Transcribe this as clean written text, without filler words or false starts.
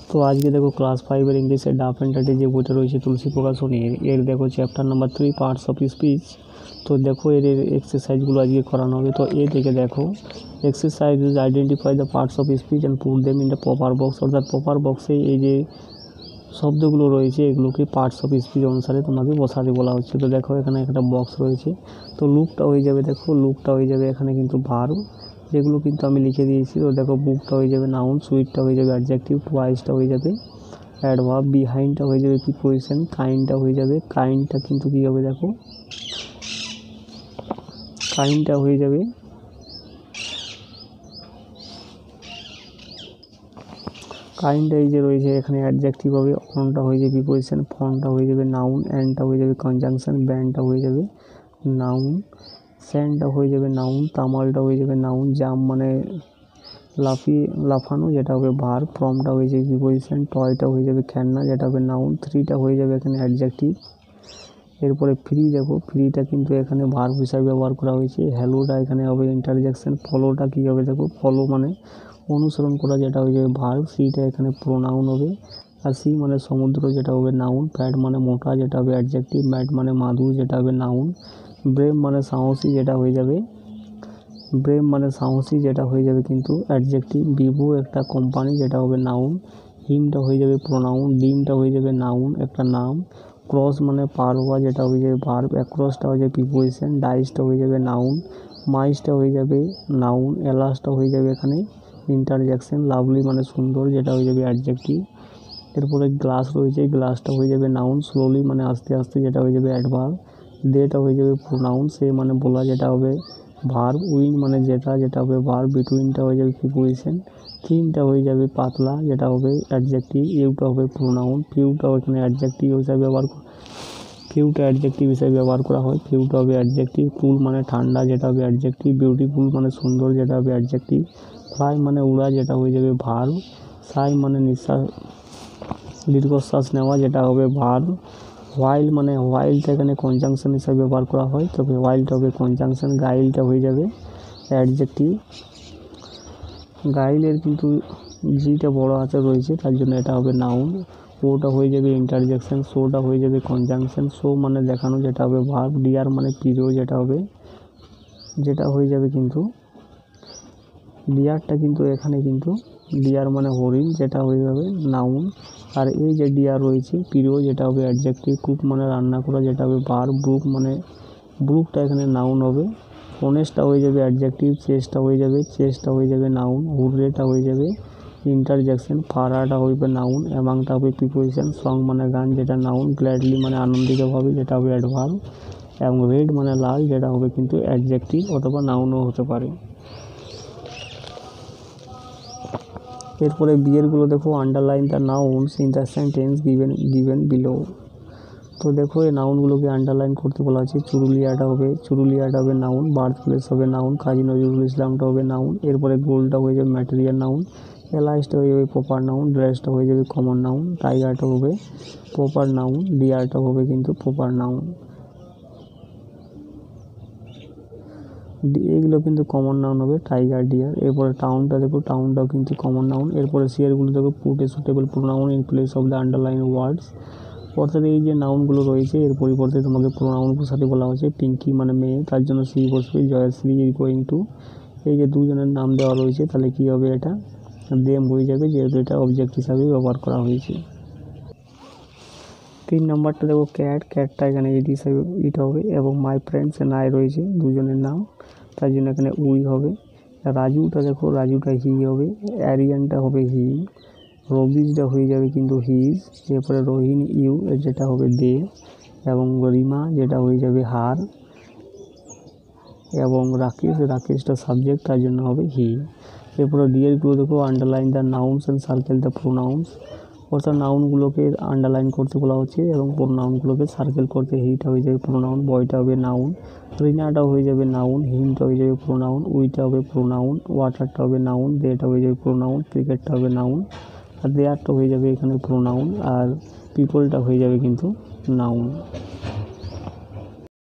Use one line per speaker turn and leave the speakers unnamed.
তো আজকে দেখো ক্লাস 5-এর ইংলিশের ডাফ অ্যান্ড ডাডি যে বইটা রয়েছে তুলসী প্রকাশনী এর দেখো chapter number 3 parts of speech. তো দেখো এর এক্সারসাইজগুলো আজকে করানো হবে। তো এ থেকে দেখো exercise is identify the parts of speech and put them in the proper box, অর্থাৎ প্রপার বক্সে এই যে শব্দগুলো রয়েছে এগুলোকে পার্টস অফ স্পিচ অনুসারে তোমাকে বসাতে বলা হচ্ছে। তো দেখো এখানে একটা বক্স রয়েছে। তো লুকটা হয়ে যাবে, দেখো লুকটা হয়ে যাবে এখানে কিন্তু ভার্ব, যেগুলো কিন্তু আমি লিখে দিয়েছি। তো দেখো বুকটা হয়ে যাবে নাউন, সুইটটা হয়ে যাবে অ্যাডজেক্টিভ, টুয়াইসটা হয়ে যাবে অ্যাডভার্ব, বিহাইন্ডটা হয়ে যাবে প্রিপোজিশন, কাইন্ডটা হয়ে যাবে, কাইন্ডটা কিন্তু কী হবে দেখো কাইন্ডটা হয়ে যাবে কাইন্ডটা এই যে রয়েছে এখানে অ্যাডজেক্টিভ হবে, অনটা হয়ে যাবে প্রিপোজিশন, ফনটা হয়ে যাবে নাউন, অ্যান্ডটা হয়ে যাবে কনজাংশন, ব্যান্ডটা হয়ে যাবে নাউন, স্যান্ডটা হয়ে যাবে নাউন, তামালটা হয়ে যাবে নাউন, জাম মানে লাফানো যেটা হবে ভার্ব, ফ্রমটা হয়ে যাবে প্রিপোজিশন, টয়টা হয়ে যাবে খেলনা যেটা হবে নাউন, থ্রিটা হয়ে যাবে এখানে অ্যাডজেক্টিভ। এরপরে ফ্রি দেখো ফ্রিটা কিন্তু এখানে ভার্ব হিসাবে ব্যবহার করা হয়েছে। হ্যালোটা এখানে হবে ইন্টারজেকশন, ফলোটা কী হবে দেখো ফলো মানে অনুসরণ করা যেটা হয়ে যাবে ভার্ব, সিটা এখানে প্রোনাউন হবে। আর সি মানে সমুদ্র যেটা হবে নাউন, ফ্যাট মানে মোটা যেটা হবে অ্যাডজেক্টিভ, ম্যাট মানে মাদুর যেটা হবে নাউন, ব্রেভ মানে সাহসী যেটা হয়ে যাবে কিন্তু অ্যাডজেক্টিভ, ভিভো একটা কোম্পানি যেটা হবে নাউন, হিমটা হয়ে যাবে প্রোনাউন, ডিমটা হয়ে যাবে নাউন একটা নাম, ক্রস মানে পার হওয়া যেটা হয়ে যাবে ভার্ব, অ্যাক্রসটা হয়ে যাবে প্রিপোজিশন, ডাইসটা হয়ে যাবে নাউন, মাইসটা হয়ে যাবে নাউন, এলাসটা হয়ে যাবে এখানে ইন্টারজেকশন, লাভলি মানে সুন্দর যেটা হয়ে যাবে অ্যাডজেক্টিভ। এরপরে গ্লাস রয়েছে, গ্লাসটা হয়ে যাবে নাউন, স্লোলি মানে আস্তে আস্তে যেটা হয়ে যাবে অ্যাডভার্ব, দেটা হয়ে যাবে প্রোনাউন, সে মানে বলা যেটা হবে ভার্ব, উইন মানে যেটা হবে ভার্ব, বিটুইনটা হয়ে যাবে প্রিপোজিশন, থিনটা হয়ে যাবে পাতলা যেটা হবে অ্যাডজেক্টিভ, ইউটা হবে প্রোনাউন, ফিউটা এখানে অ্যাডজেক্টিভ হিসাবে ব্যবহার করা হয়, ফিউটা হবে অ্যাডজেক্টিভ, কুল মানে ঠান্ডা যেটা হবে অ্যাডজেক্টিভ, বিউটিফুল মানে সুন্দর যেটা হবে অ্যাডজেক্টিভ, ফ্লাই মানে উড়া যেটা হয়ে যাবে ভার্ব, সাই মানে দীর্ঘশ্বাস নেওয়া যেটা হবে ভার্ব, হোয়াইলটা এখানে কনজাংশন হিসাবে ব্যবহার করা হয়, তবে হোয়াইলটা হবে কনজাংশন, গাইলটা হয়ে যাবে অ্যাডজেক্টিভ, গাইলের কিন্তু জিটা বড় হাতে রয়েছে তার জন্য এটা হবে নাউন, ওটা হয়ে যাবে ইন্টারজেকশন, শোটা হয়ে যাবে কনজাংশন, শো মানে দেখানো যেটা হবে ভার্ব, ডিয়ার মানে প্রিয় যেটা হয়ে যাবে কিন্তু ডিয়ারটা কিন্তু এখানে কিন্তু ডিয়ার মানে হরিণ যেটা হয়ে যাবে নাউন, আর এই যে ডিয়ার রয়েছে প্রিয় যেটা হবে অ্যাডজেক্টিভ, কুক মানে রান্না করা যেটা হবে ভার্ব, ব্রুকটা এখানে নাউন হবে, অনেস্টটা হয়ে যাবে অ্যাডজেক্টিভ, চেস্টটা হয়ে যাবে নাউন, হুররেটা হয়ে যাবে ইন্টারজেকশন, ফারাটা হইবে নাউন, অ্যামাংটা হবে প্রিপোজিশন, সং মানে গান যেটা নাউন, গ্ল্যাডলি মানে আনন্দিতভাবে যেটা হবে অ্যাডভার্ব, এবং রেড মানে লাল যেটা হবে কিন্তু অ্যাডজেক্টিভ অথবা নাউনও হতে পারে। এরপরে বিয়েরগুলো দেখো underline the nouns in the sentence given below. তো দেখো এই নাউনগুলোকে আন্ডারলাইন করতে বলা হচ্ছে। চুরুলিয়াটা হবে নাউন, বার্থ প্লেস হবে নাউন, কাজী নজরুল ইসলামটা হবে নাউন, এরপরে গোলটা হয়ে যাবে ম্যাটেরিয়াল নাউন, এলাইসটা হয়ে যাবে প্রপার নাউন, ড্রেসটা হয়ে যাবে কমন নাউন, টাইগারটা হবে প্রপার নাউন, ডিয়ারটা হবে কিন্তু প্রপার নাউন, এগুলো কিন্তু কমন নাউন হবে টাইগার ডিয়ার। এরপরে টাউনটা দেখো টাউনটাও কিন্তু কমন নাউন। এরপরে সিয়ারগুলো দেখো put a suitable pronoun in place of the underline words, অর্থাৎ এই যে নাউনগুলো রয়েছে এর পরিবর্তে তোমাকে প্রোনাউন বসাতে বলা হয়েছে। পিঙ্কি মানে মেয়ে তার জন্য সি বসবে, জয়শ্রী ইজ গোয়িং টু, এই যে দুজনের নাম দেওয়া রয়েছে তাহলে কী হবে এটা দেম হয়ে যাবে যেহেতু এটা অবজেক্ট হিসাবে ব্যবহার করা হয়েছে। 3 নম্বরটা দেখো ক্যাটটা এখানে এটি হিসাবে এটা হবে, এবং মাই ফ্রেন্ডস নাই রয়েছে দুজনের নাম তার জন্য এখানে উই হবে। রাজুটা দেখো রাজুটা হি হবে, অ্যারিয়ানটা হবে হি, রবিজটা হয়ে যাবে কিন্তু হিজ, এরপরে রোহিণ ইউ যেটা হবে দে, এবং রিমা যেটা হয়ে যাবে হার, এবং রাকেশটা সাবজেক্ট তার জন্য হবে হি। এরপরে ডিয়ারগুলো দেখো underline the nouns and circle the pronounce, অর্থাৎ নাউনগুলোকে আন্ডারলাইন করতে বলা হচ্ছে এবং প্রোনাউনগুলোকে সার্কেল করতে, হিটা হয়ে যাবে প্রোনাউন, বয়টা হবে নাউন, রিনাটা হয়ে যাবে নাউন, হিমটা হয়ে যাবে প্রোনাউন, উইটা হবে প্রোনাউন, ওয়াটারটা হবে নাউন, দেটা হয়ে যাবে প্রোনাউন, ক্রিকেটটা হবে নাউন, আর দেয়ারটা হয়ে যাবে এখানে প্রোনাউন, আর পিপলটা হয়ে যাবে কিন্তু নাউন।